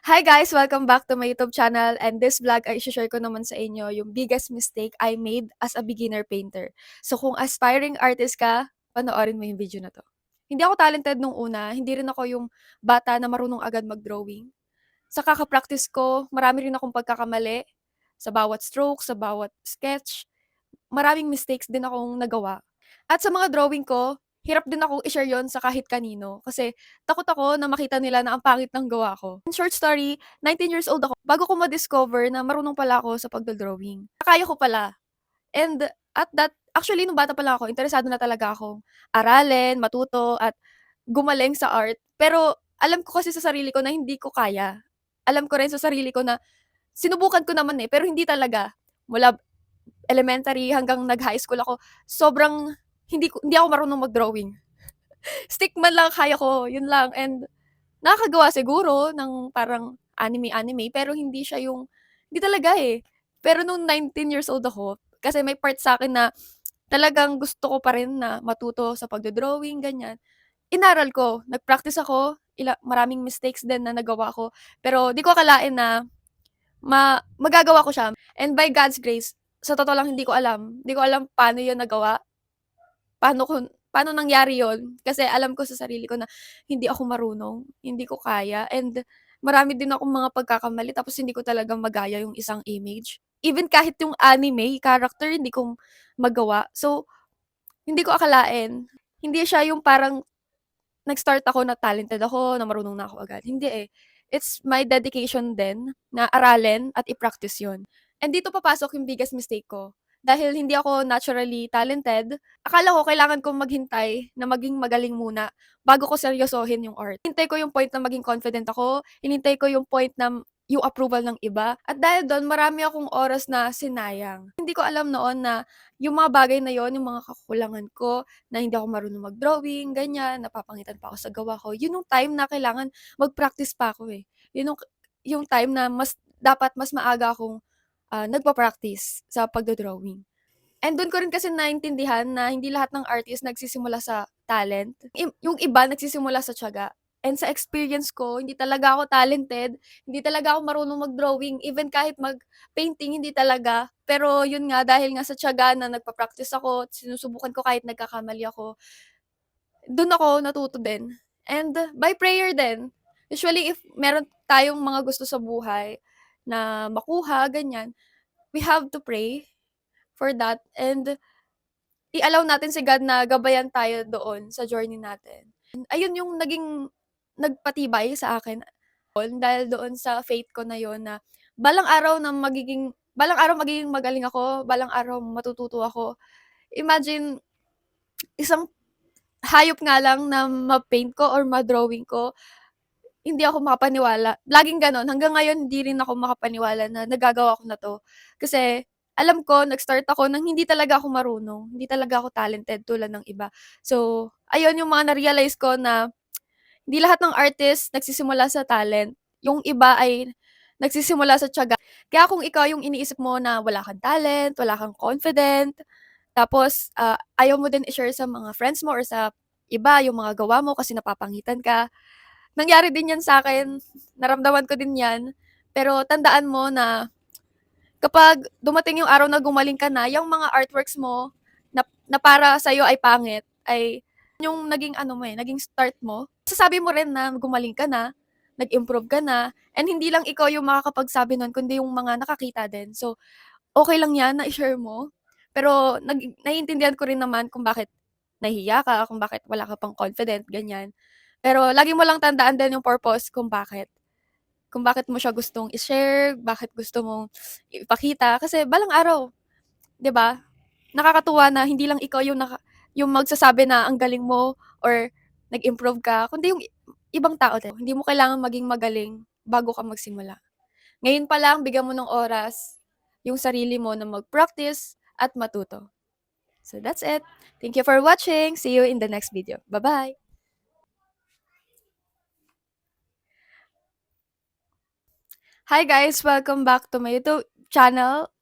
Hi guys! Welcome back to my YouTube channel, and this vlog ay i-share ko naman sa inyo yung biggest mistake I made as a beginner painter. So kung aspiring artist ka, panoorin mo yung video na 'to. Hindi ako talented nung una, hindi rin ako yung bata na marunong agad mag-drawing. Sa kaka-practice ko, marami rin akong pagkakamali sa bawat stroke, sa bawat sketch. Maraming mistakes din akong nagawa. At sa mga drawing ko, hirap din akong i-share yon sa kahit kanino kasi takot ako na makita nila na ang pangit ng gawa ko. In short story, 19 years old ako bago ko ma-discover na marunong pala ako sa pagdo-drawing. Kaya ko pala. And at that actually nung bata pa lang ako, interesado na talaga akong aralin, matuto at gumaling sa art. Pero alam ko kasi sa sarili ko na hindi ko kaya. Alam ko rin sa sarili ko na sinubukan ko naman, pero hindi talaga. Mula elementary hanggang nag-high school ako, sobrang hindi ako marunong mag-drawing. Stick man lang kaya ko, yun lang. And nakakagawa siguro ng parang anime-anime, pero hindi talaga, eh. Pero nung 19 years old ako, kasi may part sa'kin na talagang gusto ko pa rin na matuto sa pagdo-drawing, ganyan. Inaral ko, nag-practice ako, maraming mistakes din na nagawa ko, pero di ko akalain na magagawa ko siya. And by God's grace, sa totoo lang hindi ko alam paano yun nagawa, paano nangyari yun. Kasi alam ko sa sarili ko na hindi ako marunong, hindi ko kaya, and marami din akong mga pagkakamali tapos hindi ko talaga magaya yung isang image. Even kahit yung anime character hindi ko magawa. So, hindi ko akalain, hindi siya yung parang nag-start ako na talented ako, na marunong na ako agad, hindi, eh. It's my dedication din na aralin at i-practice yun. And dito papasok yung biggest mistake ko. Dahil hindi ako naturally talented, akala ko kailangan kong maghintay na maging magaling muna bago ko seryosohin yung art. Hinintay ko yung point na maging confident ako, hinintay ko yung point na yung approval ng iba, at dahil dun marami akong oras na sinayang. Hindi ko alam noon na yung mga bagay na yon, yung mga kakulangan ko, na hindi ako marunong mag-drawing, ganyan, napapangitan pa ako sa gawa ko, yun yung time na kailangan mag-practice pa ako, eh. Yun yung time na dapat mas maaga akong, nagpa-practice sa pagdo-drawing. And dun ko rin kasi naintindihan na hindi lahat ng artist nagsisimula sa talent. Yung iba nagsisimula sa tiyaga. And sa experience ko, hindi talaga ako talented, hindi talaga ako marunong mag-drawing, even kahit mag-painting, hindi talaga. Pero yun nga, dahil nga sa tiyaga na nagpa-practice ako, sinusubukan ko kahit nagkakamali ako, dun ako natuto din. And by prayer din. Usually, if meron tayong mga gusto sa buhay na makuha, ganyan, we have to pray for that, and i-allow natin si God na gabayan tayo doon sa journey natin. Ayun yung nagpatibay sa akin dahil doon sa faith ko na yon na balang araw magiging magaling ako, balang araw matututo ako. Imagine, isang hayop nga lang na ma-paint ko or ma-drawing ko, hindi ako makapaniwala. Laging gano'n, hanggang ngayon hindi rin ako makapaniwala na nagagawa ko na 'to. Kasi alam ko nag-start ako ng hindi talaga ako marunong, hindi talaga ako talented tulad ng iba. So, ayun yung mga na-realize ko na hindi lahat ng artist nagsisimula sa talent, yung iba ay nagsisimula sa tiyaga. Kaya kung ikaw yung iniisip mo na wala kang talent, wala kang confident, tapos, ayaw mo din i-share sa mga friends mo or sa iba yung mga gawa mo kasi napapangitan ka. Nangyari din 'yan sa'kin, naramdaman ko din 'yan. Pero tandaan mo na kapag dumating yung araw na gumaling ka na, yung mga artworks mo na para sa'yo ay pangit, ay yung naging ano mo, naging start mo. Masasabi mo rin na gumaling ka na, nag-improve ka na, and hindi lang ikaw yung makakapagsabi nun kundi yung mga nakakita din. So, okey lang 'yan na i-share mo, pero naiintindihan ko rin naman kung bakit nahihiya ka, kung bakit wala ka pang confident, ganyan. Pero lagi mo lang tandaan din yung purpose kung bakit. Kung bakit mo siya gustong i-share, bakit gusto mong ipakita. Kasi balang araw, 'di ba, nakakatuwa na hindi lang ikaw yung magsasabi na ang galing mo or nag-improve ka, kundi yung ibang tao din. Hindi mo kailangang maging magaling bago ka magsimula. Ngayon pa lang bigyan mo ng oras yung sarili mo na mag-practice at matuto. So that's it. Thank you for watching. See you in the next video. Bye-bye. Hi guys, welcome back to my YouTube channel.